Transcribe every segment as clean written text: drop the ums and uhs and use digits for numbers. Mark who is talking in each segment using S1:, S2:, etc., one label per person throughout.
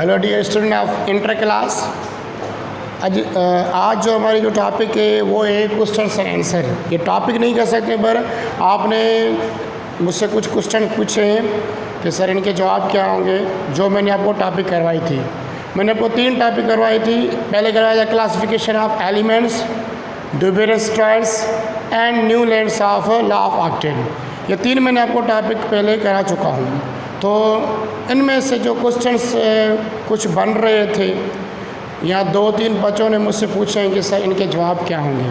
S1: Hello dear student of inter class. आज जो हमारी जो टॉपिक है वो है क्वेश्चन एंड आंसर। ये टॉपिक नहीं कह सकते, पर आपने मुझसे कुछ क्वेश्चन पूछे हैं कि सर इनके जवाब क्या होंगे। जो मैंने आपको टॉपिक करवाई थी, मैंने आपको 3 टॉपिक करवाई थी। पहले करवाया था classification of elements, Dobereiner's triads and Newlands of law of octet. ये 3 मैंने आपको टॉपिक पहले करा चुका हूँ। तो इनमें से जो क्वेश्चंस कुछ बन रहे थे, या 2-3 बच्चों ने मुझसे पूछे हैं कि सर इनके जवाब क्या होंगे,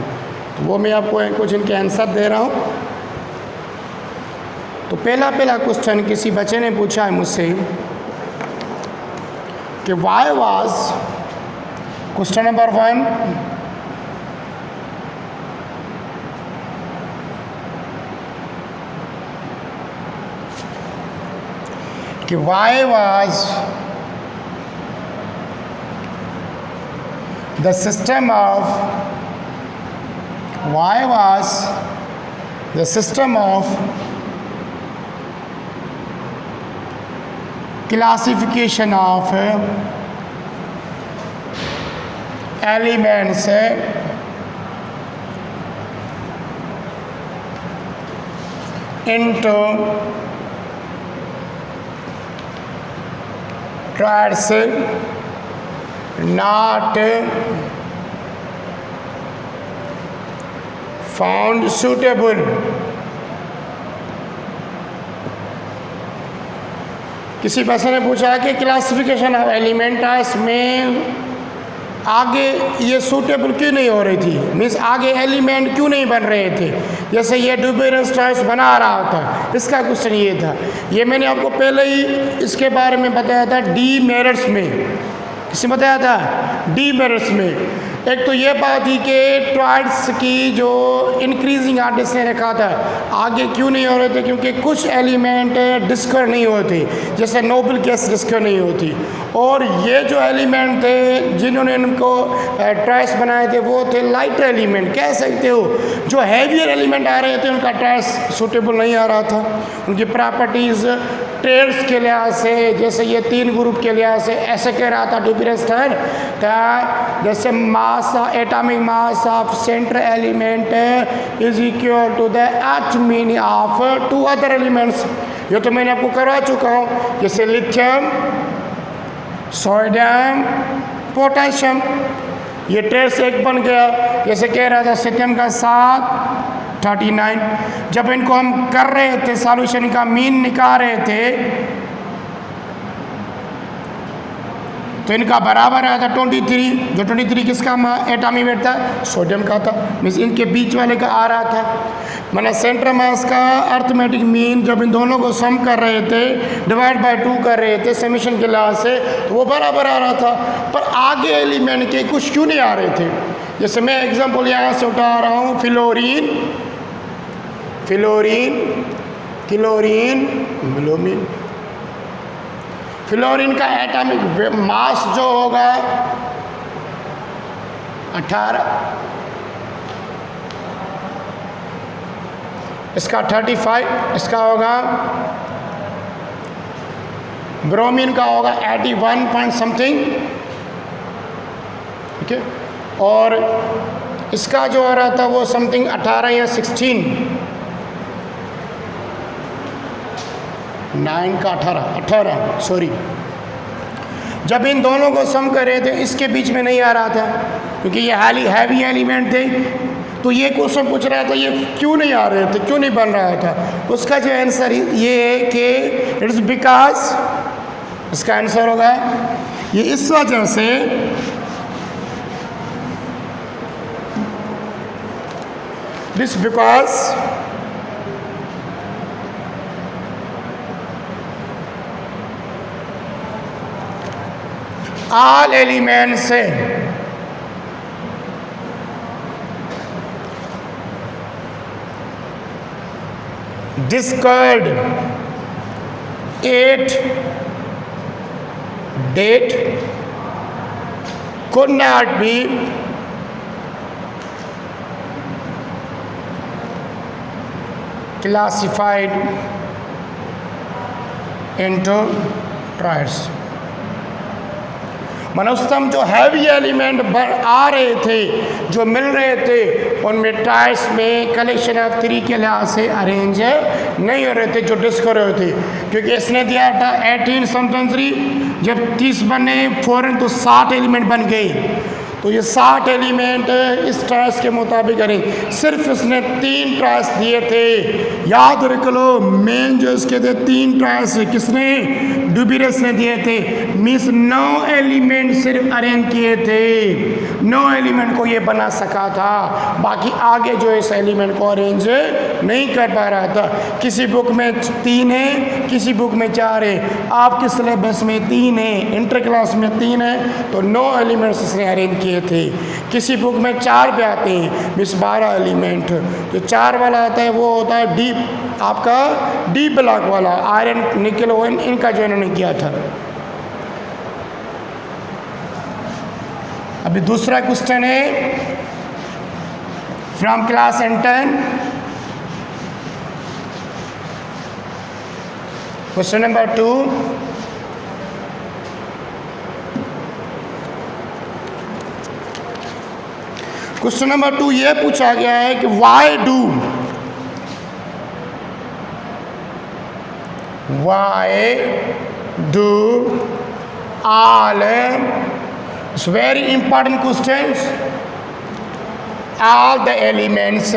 S1: तो वो मैं आपको कुछ इनके आंसर दे रहा हूँ। तो पहला क्वेश्चन किसी बच्चे ने पूछा है मुझसे कि वाई वाज, क्वेश्चन नंबर 1, कि why was the system of classification of elements into triads not found suitable। किसी बच्चे ने पूछा कि क्लासिफिकेशन ऑफ एलिमेंट्स में आगे ये सूटेबल क्यों नहीं हो रही थी, मीन्स आगे एलिमेंट क्यों नहीं बन रहे थे। जैसे ये ड्यूबेरस ट्रायल्स बना रहा था, इसका क्वेश्चन ये था। ये मैंने आपको पहले ही इसके बारे में बताया था डी मेरिट्स में। किसी बताया था डी मेरिट्स में। एक तो ये बात थी कि ट्रायड्स की जो इंक्रीजिंग आर्टिस्ट ने रखा था, आगे क्यों नहीं हो रहे थे, क्योंकि कुछ एलिमेंट डिस्कवर नहीं होते, जैसे नोबल गैस डिस्कवर नहीं होती। और ये जो एलिमेंट थे जिन्होंने इनको ट्रायड्स बनाए थे वो थे लाइटर एलिमेंट, कह सकते हो। जो हैवियर एलिमेंट आ रहे थे उनका ट्रायड्स सूटेबल नहीं आ रहा था। उनकी प्रॉपर्टीज़ ट्रेड्स के लिहाज से, जैसे ये 3 ग्रुप के लिहाज से ऐसे कह रहा था ड्यूबेरस ट्रायल था, जैसे mass, atomic mass of central element is equal to the अर्थ मीन ऑफ 2 अदर एलिमेंट्स। ये तो मैंने आपको करवा चुका हूँ, जैसे लिथियम, सोडियम, पोटेशियम। ये ट्रेस एक बन गया। जैसे कह रहा था सिलिकॉन का 7 39। जब इनको हम कर रहे थे सॉल्यूशन का मीन निकाल रहे थे तो इनका बराबर आया था 23। जो 23 किसका एटॉमिक वेट था, सोडियम का था, मीन्स इनके बीच वाले का आ रहा था। मतलब सेंट्रल मास का अर्थमेटिक मीन जब इन दोनों को सम कर रहे थे, डिवाइड बाय 2 कर रहे थे समीशन के लिहाज से, तो वो बराबर आ रहा था। पर आगे एलिमेंट के कुछ क्यों नहीं आ रहे थे। जैसे मैं एग्जांपल यहाँ से उठा रहा हूँ, फ्लोरीन, ब्रोमीन। फ्लोरीन का एटॉमिक मास जो होगा 18, इसका 35, इसका होगा। ब्रोमीन का होगा 81 पॉइंट समथिंग, ठीक है। और इसका जो आ रहा था वो समथिंग 18 या 16, 9 का 18 सॉरी। जब इन दोनों को सम कर रहे थे इसके बीच में नहीं आ रहा था, क्योंकि ये हैवी एलिमेंट थे। तो ये क्वेश्चन पूछ रहा था ये क्यों नहीं आ रहे थे, क्यों नहीं बन रहा था। उसका जो आंसर ये है कि इट इज़ बिकॉज, इसका आंसर होगा ये इस वजह से this because all elements discovered at date could not be classified into triads. मनोस्तम जो हैवी एलिमेंट आ रहे थे, जो मिल रहे थे, उनमें टायर्स में कलेक्शन ऑफ 3 के लिहाज से अरेंज नहीं हो रहे थे, जो डिस्क हो रहे थे। क्योंकि इसने दिया था 18 सेंचुरी, जब 30 बने फ़ौरन तो 60 एलिमेंट बन गए। तो ये 60 एलिमेंट इस ट्रायस के मुताबिक करें। सिर्फ इसने 3 ट्रायस दिए थे, याद रख लो। मेन जो इसके थे 3 ट्रायस किसने, डुबिरस ने दिए थे। मीन्स 9 एलिमेंट सिर्फ अरेंज किए थे, 9 एलिमेंट को ये बना सका था। बाकी आगे जो इस एलिमेंट को अरेंज नहीं कर पा रहा था। किसी बुक में 3 है, किसी बुक में 4 है, आपके सिलेबस में 3 है, इंटर क्लास में 3 है, तो 9 एलिमेंट्स इसने अरेंज किए थे। किसी बुक में 4 पे आते हैं, मिस 12 एलिमेंट। जो 4 वाला आता है वो होता है डीप, आपका डीप ब्लॉक वाला, आयरन, निकल, इनका जो इन्होंने किया था। अभी दूसरा क्वेश्चन है from class 10, question number 2। Question number 2 ये पूछा गया है कि why do all, it's very important questions, all the elements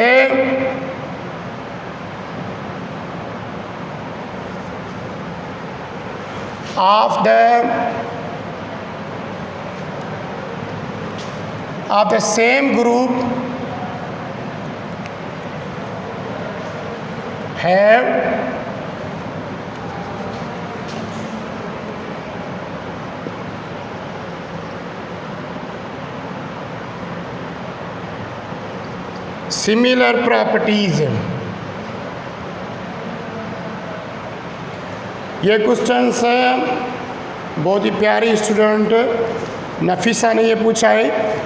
S1: of the same group have similar properties। ये क्वेश्चन से बहुत ही प्यारी स्टूडेंट नफीसा ने ये पूछा है।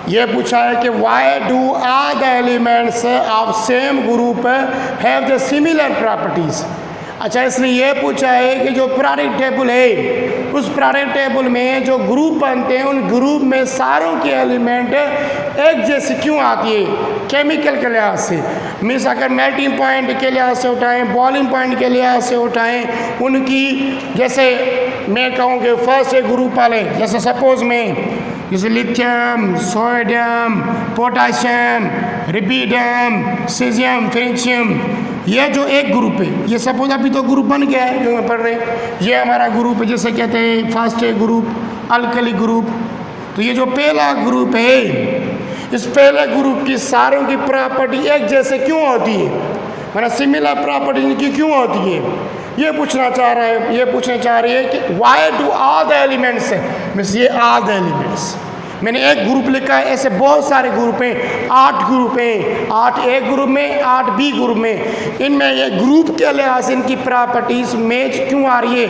S1: ये पूछा है कि why do all the elements of same group have the similar properties. अच्छा, इसने ये पूछा है कि जो पीरियोडिक टेबल है, उस पीरियोडिक टेबल में जो ग्रुप बनते हैं, उन ग्रुप में सारों के एलिमेंट एक जैसे क्यों आती है केमिकल के लिहाज से। मीन्स अगर मेल्टिंग पॉइंट के लिहाज से उठाएं, बॉइलिंग पॉइंट के लिहाज से उठाएं, उनकी जैसे मैं कहूँ कि फर्स्ट ग्रुप वाले, जैसे सपोज में जैसे lithium, sodium, potassium, rubidium, caesium, francium, ये जो एक ग्रुप है, ये सपोज अभी तो ग्रुप बन गया है जो मैं पढ़ रहे हैं, ये हमारा ग्रुप है, जैसे कहते हैं फर्स्ट ग्रुप अल्कली ग्रुप। तो ये जो पहला ग्रुप है, इस पहले ग्रुप की सारों की प्रॉपर्टी एक जैसे क्यों होती है, मतलब सिमिलर प्रॉपर्टी इनकी क्यों होती है, ये पूछना चाह रहा है। ये पूछना चाह रही है कि why do all the elements, means ये ऑल द एलिमेंट्स, मैंने एक ग्रुप लिखा है, ऐसे बहुत सारे ग्रुप हैं, 8 ग्रुप हैं, 8 ए ग्रुप में, 8 बी ग्रुप में। इनमें ये ग्रुप के लिहाज से इनकी प्रॉपर्टीज मैच क्यों आ रही है,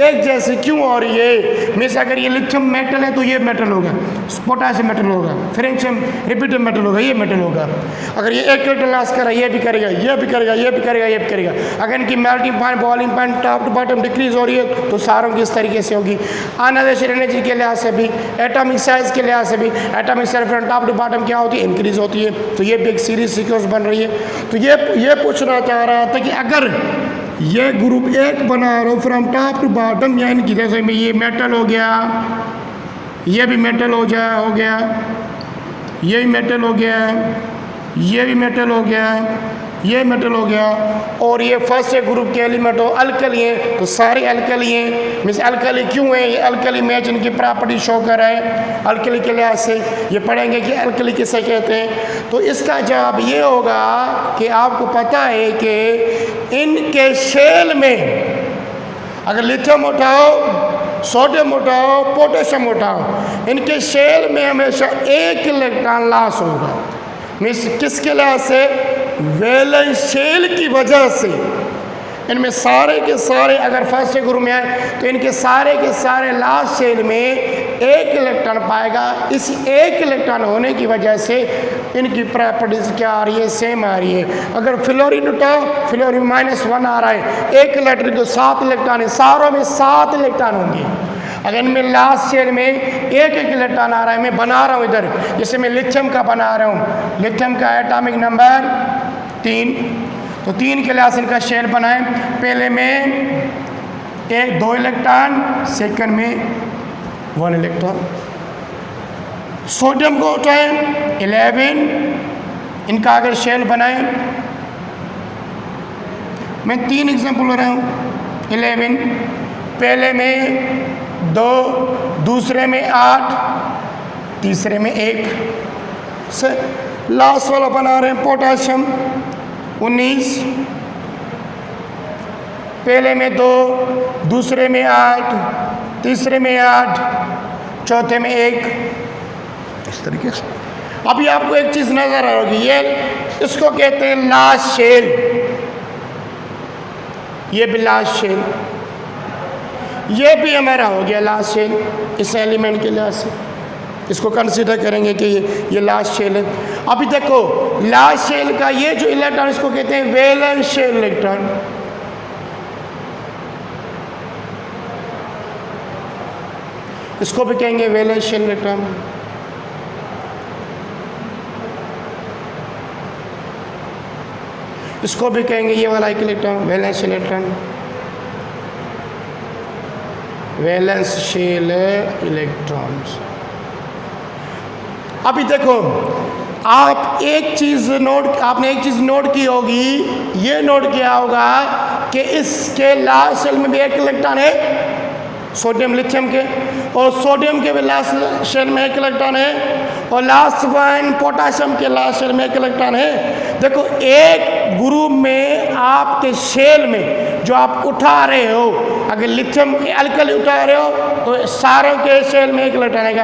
S1: एक जैसे क्यों हो रही है। मीन्स अगर ये लिथियम मेटल है तो ये मेटल होगा, पोटाशियम मेटल होगा, फ्रेंशियम रिपीडियम मेटल होगा, ये मेटल होगा। अगर ये एक इलेक्ट्रॉन लॉस कर रहा है, ये भी करेगा, ये भी करेगा, ये भी करेगा, ये भी करेगा। अगर इनकी melting point, boiling point top to bottom decrease हो रही है तो सारों की इस तरीके से होगी। अनअरेस्टेड एनर्जी के लिहाज से भी, एटॉमिक साइज के लिहाज से भी, atomic size from top to bottom क्या होती है, इंक्रीज होती है। तो ये भी एक सीरीज सीक्वेंस बन रही है। तो ये पूछना चाह रहा था कि अगर ये ग्रुप एक बना रहा हो फ्रॉम टॉप टू बॉटम, या इनकी जैसे में ये मेटल हो गया, ये भी मेटल हो गया, ये भी मेटल हो गया, ये भी मेटल हो गया, ये मेटल हो गया, और ये फर्स्ट ग्रुप के एलिमेंट हो अल्कली हैं, तो सारे अल्कली हैं। मीन्स अल्कली क्यों है, ये अल्कली मैच इनकी प्रॉपर्टी शो कर रहा है अल्कली के लिहाज से। ये पढ़ेंगे कि अल्कली किसे कहते हैं। तो इसका जवाब ये होगा कि आपको पता है कि इनके शेल में अगर लिथियम उठाओ, सोडियम उठाओ, पोटेशियम उठाओ, इनके शेल में हमेशा एक इलेक्ट्रॉन लॉस होगा। मीन्स किसके लिहाज से, वैलेंस शेल की वजह से इनमें सारे के सारे अगर फर्स्ट ग्रुप में आए तो इनके सारे के सारे लास्ट शेल में एक इलेक्ट्रॉन पाएगा। इस एक इलेक्ट्रॉन होने की वजह से इनकी प्रॉपर्टीज क्या आ रही है, सेम आ रही है। अगर फ्लोरीन उठाओ, फ्लोरीन -1 आ रहा है, एक इलेक्ट्रॉन तो 7 इलेक्ट्रॉन है, सारों में 7 इलेक्ट्रॉन होंगे। अगर इनमें लास्ट शेल में एक इलेक्ट्रॉन आ रहा है, मैं बना रहा हूँ इधर, जैसे मैं लिथियम का बना रहा हूँ, लिथियम का एटॉमिक नंबर 3, तो 3 के लिहाज से इनका शेल बनाएं। पहले में 2 इलेक्ट्रॉन, सेकंड में 1 इलेक्ट्रॉन। सोडियम को उठाएं 11, इनका अगर शेल बनाएं, मैं 3 एग्जाम्पल ले रहा हूँ। 11 पहले में 2, दूसरे में 8, तीसरे में 1 से लास्ट वाला बना रहे हैं पोटाशियम 19, पहले में 2, दूसरे में 8, तीसरे में 8, चौथे में 1, इस तरीके से। अभी आपको एक चीज़ नज़र आ रही है, इसको कहते हैं लास्ट शेल, ये भी लास्ट शेल, ये भी हमारा हो गया लास्ट शेल इस एलिमेंट के लिहाज से, इसको कंसीडर करेंगे कि ये लास्ट शेल है। अभी देखो लास्ट शेल का ये जो इलेक्ट्रॉन, इसको कहते हैं वैलेंस शेल इलेक्ट्रॉन। इसको भी कहेंगे वैलेंस शेल इलेक्ट्रॉन। इसको भी कहेंगे ये वाला एक electron valence electron, valence shell electrons. अभी देखो आपने एक चीज़ नोट की होगी, ये नोट किया होगा कि इसके लास्ट शेल में भी एक इलेक्ट्रॉन है, सोडियम लिथियम के, और सोडियम के भी लास्ट शेल में एक इलेक्ट्रॉन है, और लास्ट वन पोटाशियम के लास्ट शेल में एक इलेक्ट्रॉन है। देखो एक ग्रुप में आपके शेल में जो आप उठा रहे हो, अगर लिथियम अल्कली उठा रहे हो तो सारों के शेल में एक इलेक्ट्रॉन आएगा,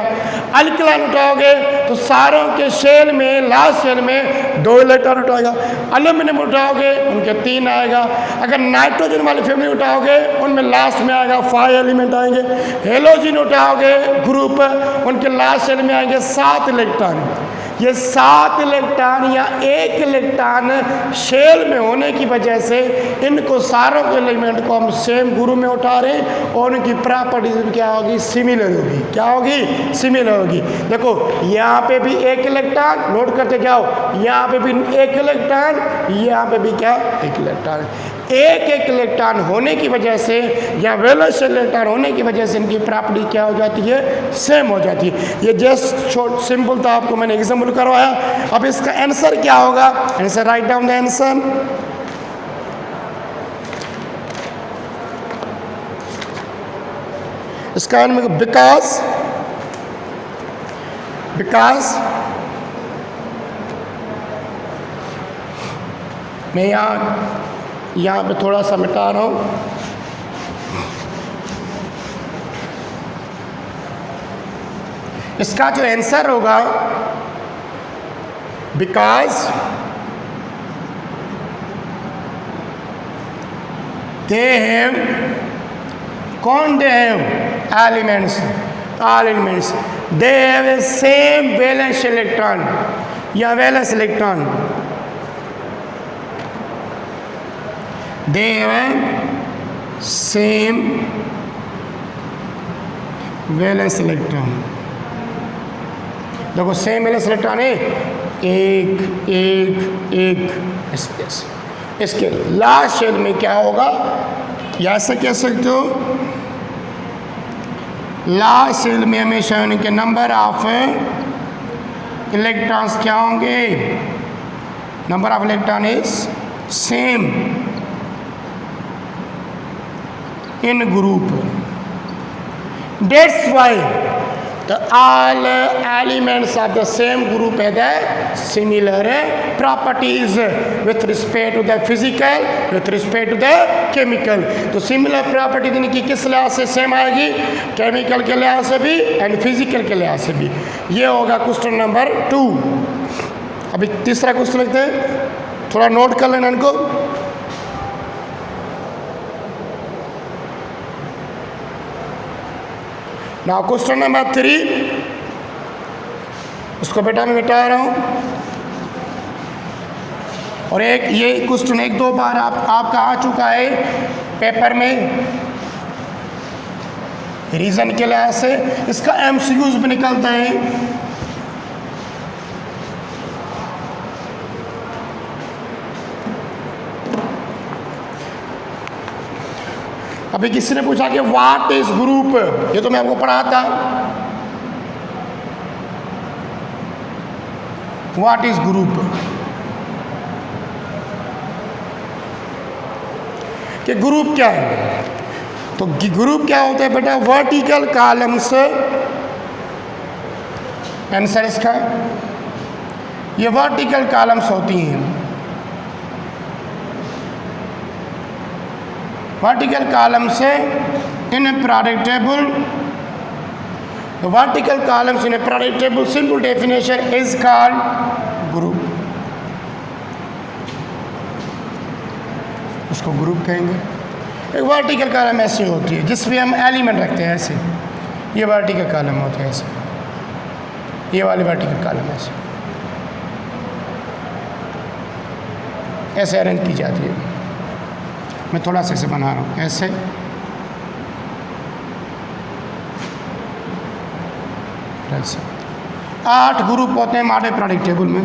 S1: अल्कलाइन उठाओगे तो सारों के शेल में लास्ट शेल में 2 इलेक्ट्रॉन उठाएगा, एल्यूमिनियम उठाओगे उनके 3 आएगा, अगर नाइट्रोजन वाली फैमिली उठाओगे उनमें लास्ट में आएगा 5 एलिमेंट आएंगे, हेलोजन उठाओगे ग्रुप उनके लास्ट शेल में आएंगे 7 इलेक्ट्रॉन। ये 7 इलेक्ट्रॉन या एक इलेक्ट्रॉन शेल में होने की वजह से इनको सारों के एलिमेंट को हम सेम ग्रुप में उठा रहे हैं, और उनकी प्रॉपर्टीज क्या होगी, सिमिलर होगी। क्या होगी, सिमिलर होगी। देखो यहाँ पे भी एक इलेक्ट्रॉन, नोट करते जाओ, यहाँ पे भी एक इलेक्ट्रॉन, यहाँ पे भी क्या, एक इलेक्ट्रॉन। एक इलेक्ट्रॉन होने की वजह से या वैलेंस इलेक्ट्रॉन होने की वजह से इनकी प्रॉपर्टी क्या हो जाती है, सेम हो जाती है। ये जस्ट शॉर्ट सिंपल था, आपको मैंने एग्जाम्पल करवाया। अब इसका आंसर क्या होगा, answer write down the answer. इसका बिकॉज मैं यहाँ पे थोड़ा सा मिटा रहा हूँ। इसका जो आंसर होगा, बिकॉज दे हैव, कौन they have, elements, all elements, they have a same valence electron या valence electron, they have same valence electron. देखो सेम वैलेंस इलेक्ट्रॉन है, एक एक एक, इसके लास्ट शेल में क्या होगा, या ऐसे कह सकते हो, लास्ट शेल में हमेशा उनके नंबर ऑफ इलेक्ट्रॉन्स क्या होंगे, number of electron is same in group. That's why the all elements of the same group have the similar properties with respect to the physical, with respect to the chemical. तो similar property इनकी किस लिहाज से same आएगी, chemical के लिहाज से भी एंड फिजिकल के लिहाज से भी। ये होगा क्वेश्चन नंबर 2। अभी तीसरा क्वेश्चन लिखते हैं, थोड़ा नोट कर लेना इनको। नाउ क्वेश्चन नंबर 3, उसको बेटा मैं मिटा रहा हूँ, और एक ये क्वेश्चन 1-2 बार आपका आ चुका है पेपर में। रीज़न के लिहाज से इसका MCQs भी निकलता है। अभी किसी ने पूछा कि व्हाट इज ग्रुप, ये तो मैं आपको पढ़ा था। व्हाट इज ग्रुप, कि ग्रुप क्या है? तो ग्रुप क्या होता है बेटा? वर्टिकल कॉलम्स, आंसर इसका ये वर्टिकल कॉलम्स होती हैं। Vertical columns in a product table, the vertical columns in a product table, simple definition is called group, उसको ग्रुप कहेंगे। एक वर्टिकल कॉलम ऐसी होती है जिसमें हम एलिमेंट रखते हैं, ऐसे ये वर्टिकल कॉलम होते हैं, ऐसे ये वाली वर्टिकल कॉलम ऐसे अरेंज की जाती है। मैं थोड़ा सा ऐसे बना रहा हूँ, ऐसे ऐसे 8 ग्रुप होते हैं हमारे प्रोडक्ट टेबल में।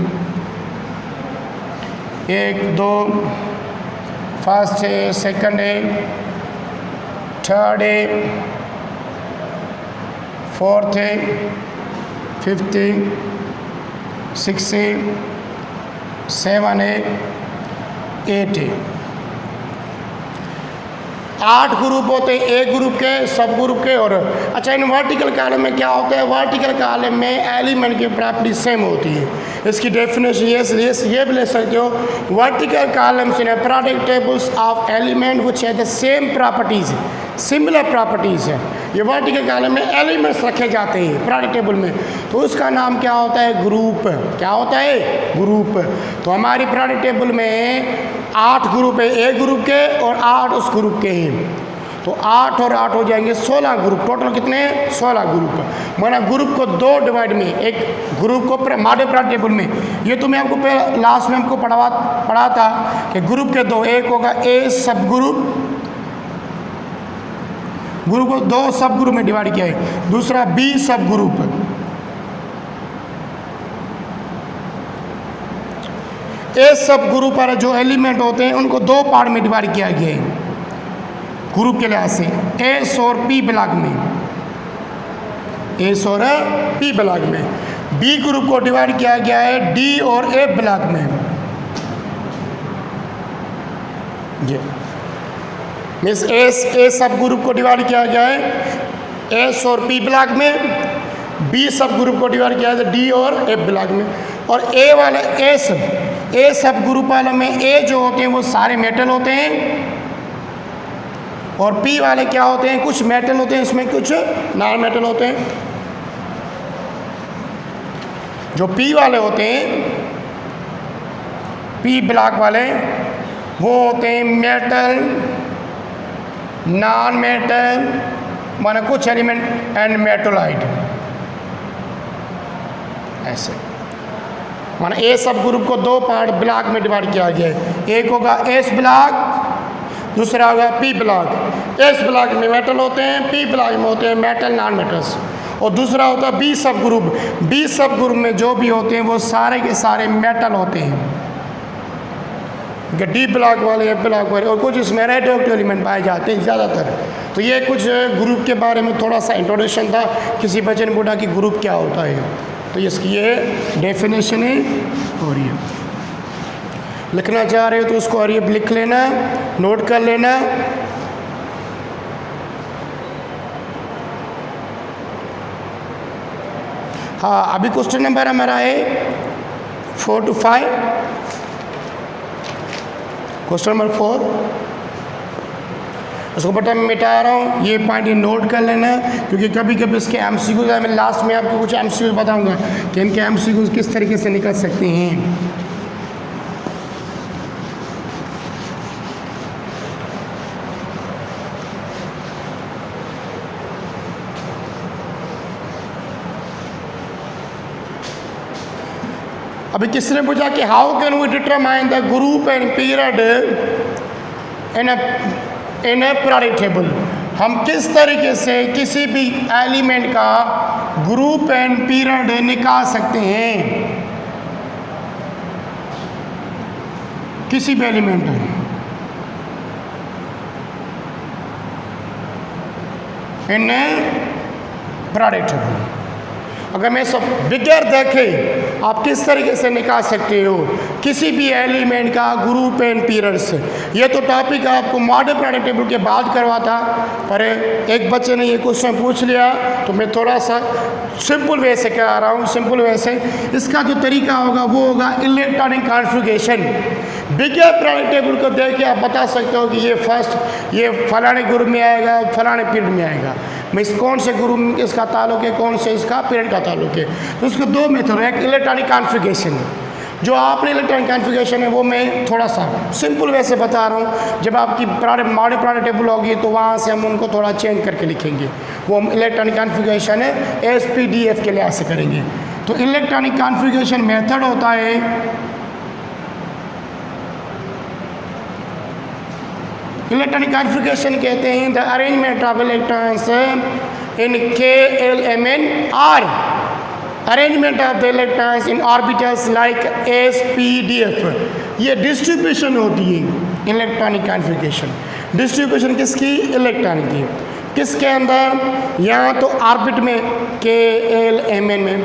S1: 1 2 फर्स्ट है, सेकंड है, थर्ड है, फोर्थ है, फिफ्थ है, सिक्स है, 7 है, 8 है। 8 ग्रुप होते हैं, एक ग्रुप के, सब ग्रुप के। और अच्छा, इन वर्टिकल कॉलम में क्या होता है? वर्टिकल कॉलम में एलिमेंट की प्रॉपर्टी सेम होती है। इसकी डेफिनेशन ये भी ले सकते हो, vertical columns in product tables of element which have the same properties, similar properties है। ये वर्टिकल कॉलम में एलिमेंट्स रखे जाते हैं प्रोडक्ट टेबल में, तो उसका नाम क्या होता है? ग्रुप। क्या होता है? ग्रुप। तो हमारी प्रोडक्ट टेबल में 8 ग्रुप है, एक ग्रुप के और 8 उस ग्रुप के हैं। तो 8 और 8 हो जाएंगे 16 ग्रुप। टोटल कितने हैं? 16 ग्रुप। माना ग्रुप को 2 डिवाइड में, एक ग्रुप को हमारे प्रोडक्ट टेबल में, ये तो मैं आपको लास्ट में हमको पढ़ा था कि ग्रुप के 2, एक होगा ए सब ग्रुप, ग्रुप को 2 सब ग्रुप में डिवाइड किया है। दूसरा बी सब ग्रुप, ए सब ग्रुप पर जो एलिमेंट होते हैं उनको 2 पार्ट में डिवाइड किया गया है ग्रुप के लिहाज से, एस और पी ब्लॉक में, एस और पी ब्लॉक में। बी ग्रुप को डिवाइड किया गया है डी और ए ब्लॉक में। जी मीन्स ए सब ग्रुप को डिवाइड किया गया है एस और पी ब्लॉक में, बी सब ग्रुप को डिवाइड किया है डी और ए ब्लॉक में। और ए वाले ए सब ग्रुप वालों में ए जो होते हैं वो सारे मेटल होते हैं, और पी वाले क्या होते हैं? कुछ मेटल होते हैं, इसमें कुछ नॉन मेटल होते हैं। जो पी वाले होते हैं, पी ब्लॉक वाले, वो होते हैं मेटल, नॉन मेटल, माने कुछ एलिमेंट, एंड मेटोलाइट। ऐसे माने ए सब ग्रुप को 2 पार्ट ब्लॉक में डिवाइड किया गया है। एक होगा एस ब्लॉक, दूसरा होगा पी ब्लॉक। एस ब्लॉक में मेटल होते हैं, पी ब्लॉक में होते हैं मेटल नॉन मेटल्स। और दूसरा होता है बी सब ग्रुप। बी सब ग्रुप में जो भी होते हैं वो सारे के सारे मेटल होते हैं, डी ब्लॉक वाले, एफ ब्लॉक वाले, और कुछ इसमें रेडियोएक्टिव एलिमेंट पाए जाते हैं ज़्यादातर। तो ये कुछ ग्रुप के बारे में थोड़ा सा इंट्रोडक्शन था। किसी बच्चे ने पूछा कि ग्रुप क्या होता है, तो इसकी ये डेफिनेशन है। और ये लिखना चाह रहे हो तो उसको और ये लिख लेना, नोट कर लेना। हाँ, अभी क्वेश्चन नंबर हमारा है 4 to 5। क्वेश्चन नंबर 4, उसको बेटा मैं मिटा रहा हूँ, ये पॉइंट नोट कर लेना, क्योंकि कभी कभी इसके MCQs है। मैं लास्ट में आपको कुछ MCQs बताऊंगा कि इनके MCQs किस तरीके से निकल सकते हैं। अभी किसने पूछा कि how can we determine the group and period in a product table. हम किस तरीके से किसी भी एलिमेंट का ग्रुप एंड पीरियड निकाल सकते हैं, किसी भी एलिमेंट इन प्रोडक्ट टेबल। अगर मैं सब बिगर देखे आप किस तरीके से निकाल सकते हो किसी भी एलिमेंट का ग्रुप एंड पीरियड से। ये तो टॉपिक आपको मॉडल प्रोडक्ट टेबल के बाद करवा था, पर एक बच्चे ने ये क्वेश्चन पूछ लिया तो मैं थोड़ा सा सिंपल वे से करा रहा हूँ। सिंपल वे से इसका जो तरीका होगा वो होगा इलेक्ट्रॉनिक कॉन्फ़िगरेशन। बिगर प्रोडक्ट टेबल को देख के आप बता सकते हो कि ये फर्स्ट ये फलाने ग्रुप में आएगा, फलाने पीरियड में आएगा, मीन्स कौन से ग्रुप में इसका ताल्लुक है, कौन से इसका पीरियड का ताल्लुक है। तो उसके दो मेथड है, एक इलेक्ट्रॉनिक कॉन्फ़िगरेशन। जो आपने इलेक्ट्रॉनिक कॉन्फ़िगरेशन है वो मैं थोड़ा सा सिंपल वे से बता रहा हूँ। जब आपकी मॉडल प्रोडक्ट टेबल होगी तो वहाँ से हम उनको थोड़ा चेंज करके लिखेंगे। वो हम इलेक्ट्रॉनिक कॉन्फ़िगरेशन है SPDF के लिहाज से करेंगे। तो इलेक्ट्रॉनिक कॉन्फ़िगरेशन मेथड होता है, इलेक्ट्रॉनिक कॉन्फ़िगरेशन कहते हैं the arrangement of electrons in KLMNR, arrangement of the electrons in orbitals like SPDF। ये डिस्ट्रीब्यूशन होती है इलेक्ट्रॉनिक कॉन्फ़िगरेशन। डिस्ट्रीब्यूशन किसकी? इलेक्ट्रॉनिक की। किसके अंदर? या तो ऑर्बिट में KLMN में,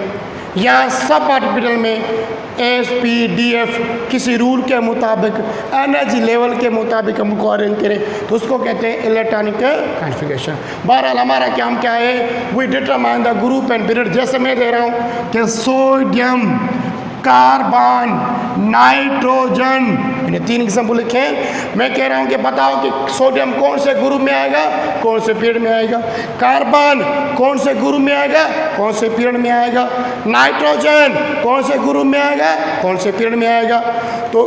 S1: या सब ऑर्बिटल में SPDF। किसी रूल के मुताबिक एनर्जी लेवल के मुताबिक हम अरेंज करें तो उसको कहते हैं इलेक्ट्रॉनिक कॉन्फ़िगरेशन। बहरहाल हमारा काम क्या है? We determine the group and period. जैसे मैं दे रहा हूँ कि सोडियम, कार्बन, नाइट्रोजन, मैंने 3 एग्जाम्पल लिखे हैं। मैं कह रहा हूँ कि बताओ कि सोडियम कौन से ग्रुप में आएगा, कौन से पीरियड में आएगा, कार्बन कौन से ग्रुप में आएगा, कौन से पीरियड में आएगा, नाइट्रोजन कौन से ग्रुप में आएगा, कौन से पीरियड में आएगा। तो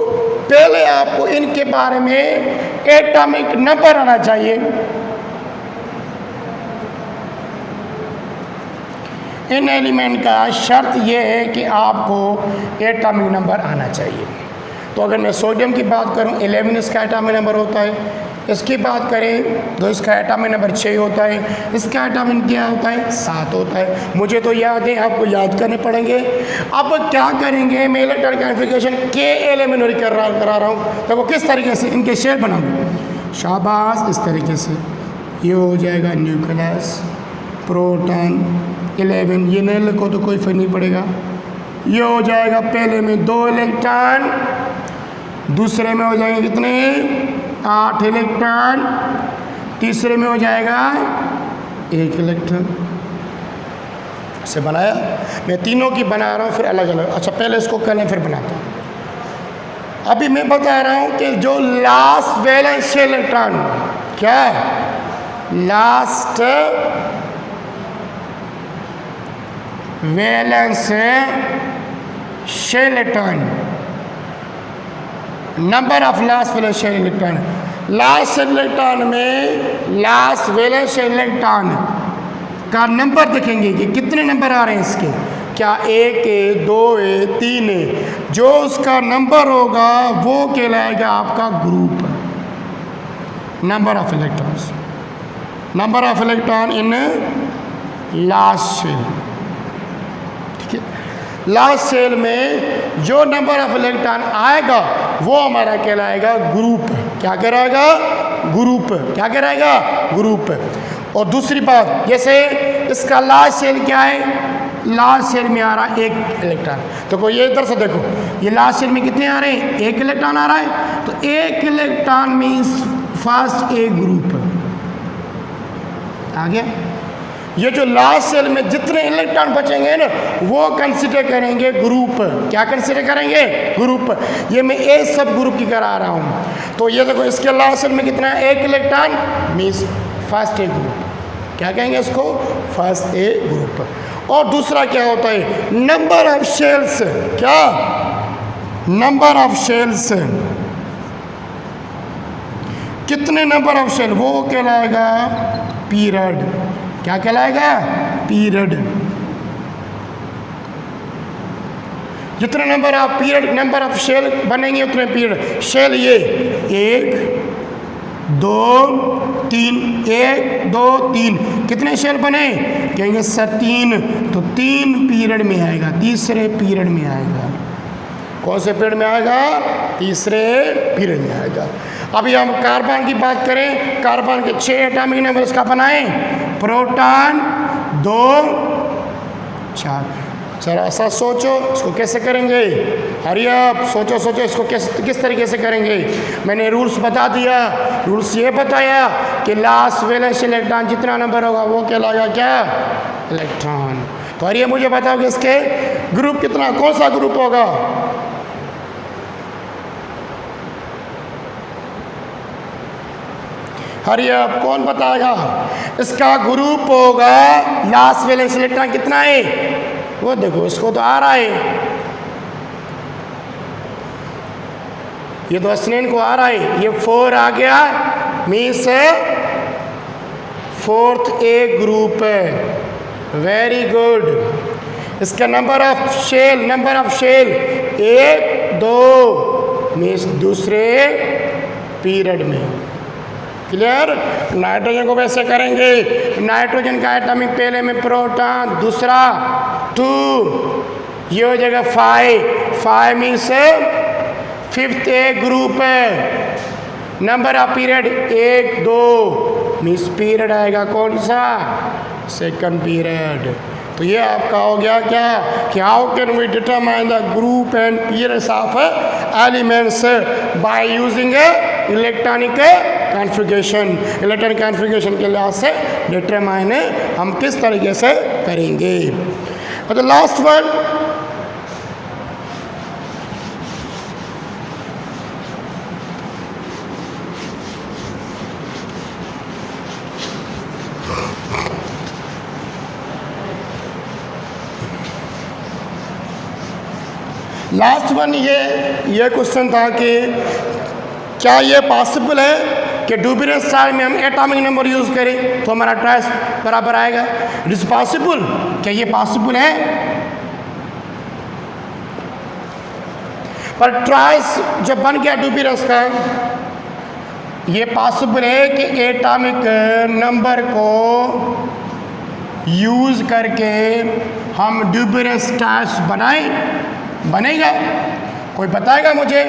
S1: पहले आपको इनके बारे में एटॉमिक नंबर आना चाहिए। इन एलिमेंट का शर्त ये है कि आपको एटॉमिक नंबर आना चाहिए। तो अगर मैं सोडियम की बात करूं 11 इसका एटॉमिक नंबर होता है। इसकी बात करें तो इसका एटॉमिक नंबर 6 होता है। इसका एटॉमिक क्या होता है? 7 होता है। मुझे तो याद है, आपको याद करने पड़ेंगे। अब क्या करेंगे? मैं इलेक्ट्रॉनिक कॉन्फ़िगरेशन KLMNR करा रहा हूँ। तो वो किस तरीके से इनके शेप बनाऊँ? शाबाश, इस तरीके से ये हो जाएगा न्यूक्लियस, प्रोटॉन 11। ये नहीं लिखो तो कोई फर्क नहीं पड़ेगा। ये हो जाएगा पहले में 2 इलेक्ट्रॉन, दूसरे में हो जाएंगे कितने? 8 इलेक्ट्रॉन, तीसरे में हो जाएगा 1 इलेक्ट्रॉन। से बनाया। मैं तीनों की बना रहा हूँ फिर अलग अलग। अच्छा पहले इसको करें फिर बनाता हूँ। अभी मैं बता रहा हूँ कि जो लास्ट वैलेंस इलेक्ट्रॉन, क्या last valence electron, number of last valence electron. Last electron में लास्ट वैलेंस इलेक्ट्रॉन का नंबर देखेंगे कि कितने नंबर आ रहे हैं इसके। क्या 1 है, 2 है, 3 है। जो उसका नंबर होगा वो कहलाएगा आपका group. Number of electrons, number of electron in last shell. Last shell में जो नंबर ऑफ इलेक्ट्रॉन आएगा वो हमारा कहलाएगा ग्रुप। क्या कहलाएगा? ग्रुप। क्या कहलाएगा? ग्रुप। और दूसरी बात, जैसे इसका लास्ट सेल क्या है? लास्ट सेल में आ रहा है 1 इलेक्ट्रॉन। तो कोई ये इधर से देखो, ये लास्ट सेल में कितने आ रहे हैं? 1 इलेक्ट्रॉन आ रहा है। तो 1 electron means first A group आ गया। ये जो लास्ट सेल में जितने इलेक्ट्रॉन बचेंगे ना वो कंसिडर करेंगे ग्रुप। क्या कंसिडर करेंगे? ग्रुप। ये मैं ए सब ग्रुप की करा रहा हूँ। तो ये देखो इसके लास्ट सेल में कितना है? 1 electron means first A group. क्या कहेंगे इसको? First A group. और दूसरा क्या होता है? Number of shells. क्या? Number of shells. कितने नंबर ऑफ शेल? वो कहलाएगा पीरियड। क्या कहलाएगा? पीरियड। जितने number of period, number of shell बनेंगे उतने पीरियड। शेल ये 1, 2 3, 1 2 3, कितने शेल बने? कहेंगे सर 3, तो 3 पीरियड में आएगा, तीसरे पीरियड में आएगा। कौन से पीरियड में आएगा? तीसरे पीरियड में आएगा। अभी हम कार्बन की बात करें, कार्बन के 6 एटॉमिक नंबर इसका बनाएं, प्रोटॉन 2 4। जरा ऐसा सोचो, इसको कैसे करेंगे? हरी अप, सोचो सोचो इसको किस तरीके से करेंगे। मैंने रूल्स बता दिया। रूल्स ये बताया कि लास्ट वैलेंस इलेक्ट्रॉन जितना नंबर होगा वो कहलाएगा क्या? इलेक्ट्रॉन। तो हरी मुझे बताओ कि इसके ग्रुप कितना, कौन सा ग्रुप होगा? हरी अप, कौन बताएगा? इसका ग्रुप होगा, लास्ट वैलेंस इलेक्ट्रॉन कितना है वो देखो, इसको तो आ रहा है, ये तो स्नेन को आ रहा है, ये 4 आ गया, मीन्स 4th ए ग्रुप है। Very good. इसका नंबर ऑफ शेल 1 2 मीन्स दूसरे पीरियड में। क्लियर? नाइट्रोजन को वैसे करेंगे, नाइट्रोजन का एटॉमिक पहले में प्रोटॉन, दूसरा 2, ये हो जाएगा 5 मीन्स 5th ए ग्रुप है। Number of period 1 2 means period आएगा कौन सा? Second period. तो ये आपका हो गया क्या कि how can we determine the group and periods of elements by using electronic configuration. Electronic configuration के लिहाज से डिटरमाइन हम किस तरीके से करेंगे। और द लास्ट वन, ये क्वेश्चन था कि क्या ये पॉसिबल है कि डुबेरियन स्टार में हम एटॉमिक नंबर यूज़ करें तो हमारा ट्राइस बराबर आएगा? It is possible. क्या ये पॉसिबल है? पर ट्राइस जब बन गया डुबेरियन का, ये पॉसिबल है कि एटॉमिक नंबर को यूज़ करके हम डुबेरियन स्टार्स बनाएं? बनेगा? कोई बताएगा मुझे?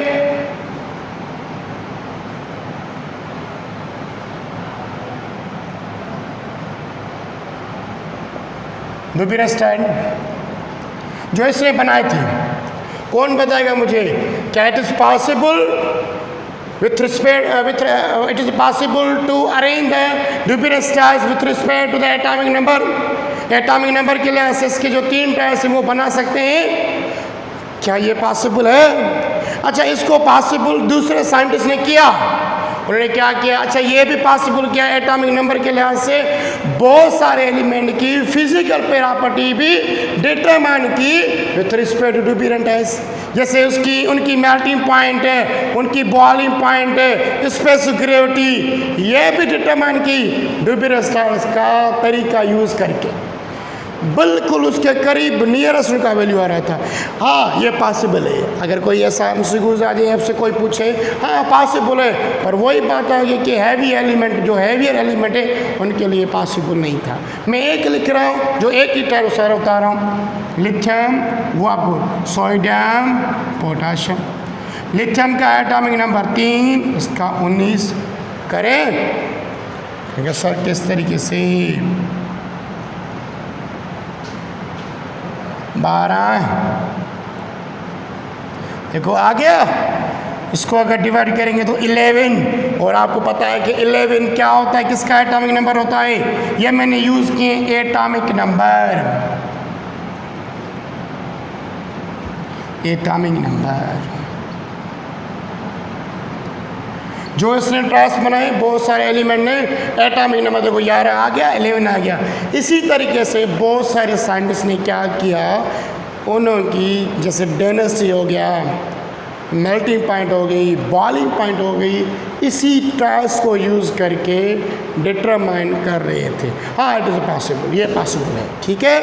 S1: डुबेरियन स्टार जो इसने बनाए थे, कौन बताएगा मुझे? क्या it is possible with respect it is possible to arrange the Dobereiner stars with respect to the atomic number? Atomic number के लिए इसके जो 3 टाइप्स हैं वो बना सकते हैं? क्या ये पॉसिबल है? अच्छा, इसको पॉसिबल दूसरे साइंटिस्ट ने किया। उन्होंने क्या किया? अच्छा, ये भी पॉसिबल किया एटॉमिक नंबर के लिहाज से बहुत सारे एलिमेंट की फिजिकल प्रॉपर्टी भी डिटरमाइन की विथ रिस्पेक्ट टू डुबेरियन टाइप्स। जैसे उनकी मेल्टिंग पॉइंट है, उनकी बॉइलिंग पॉइंट है, स्पेसिफिक ग्रेविटी, ये भी डिटरमाइन की डुबेरियन टाइप्स का तरीका यूज़ करके। बिल्कुल उसके करीब नियरेस्ट उनका वैल्यू आ रहा था। हाँ, ये पॉसिबल है। अगर कोई ऐसा हमसे गुजर जाए, आपसे कोई पूछे, हाँ पॉसिबल है, पर वही बात आ गई कि हैवी एलिमेंट, जो हैवियर एलिमेंट है, उनके लिए पॉसिबल नहीं था। मैं एक लिख रहा हूँ, जो एक ही टाइप सारा बता रहा हूँ। लिथियम, वो आपको सोडियम, पोटाशियम। लिथियम का एटॉमिक नंबर 3, इसका 19 करें? सर किस तरीके से? 12, देखो आ गया। इसको अगर डिवाइड करेंगे तो 11, और आपको पता है कि 11 क्या होता है, किसका एटॉमिक नंबर होता है? ये मैंने यूज़ किए एटॉमिक नंबर, एटॉमिक नंबर। जो इसने ट्राइस बनाए बहुत सारे एलिमेंट ने, एटॉमिक नंबर देखो 11 आ गया, 11 आ गया। इसी तरीके से बहुत सारे साइंटिस्ट ने क्या किया, उनकी जैसे डेंसिटी हो गया, मेल्टिंग पॉइंट हो गई, बॉइलिंग पॉइंट हो गई, इसी ट्राइस को यूज़ करके डिटरमाइन कर रहे थे। हाँ, इट इज़ पॉसिबल, ये पॉसिबल है। ठीक है,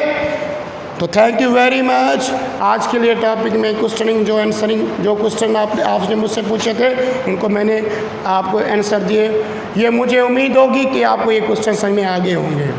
S1: तो थैंक यू वेरी मच। आज के लिए टॉपिक में क्वेश्चनिंग जो आंसरिंग जो क्वेश्चन आपने मुझसे पूछे थे उनको मैंने आपको आंसर दिए। ये मुझे उम्मीद होगी कि आपको ये क्वेश्चन समझ में आ गए होंगे।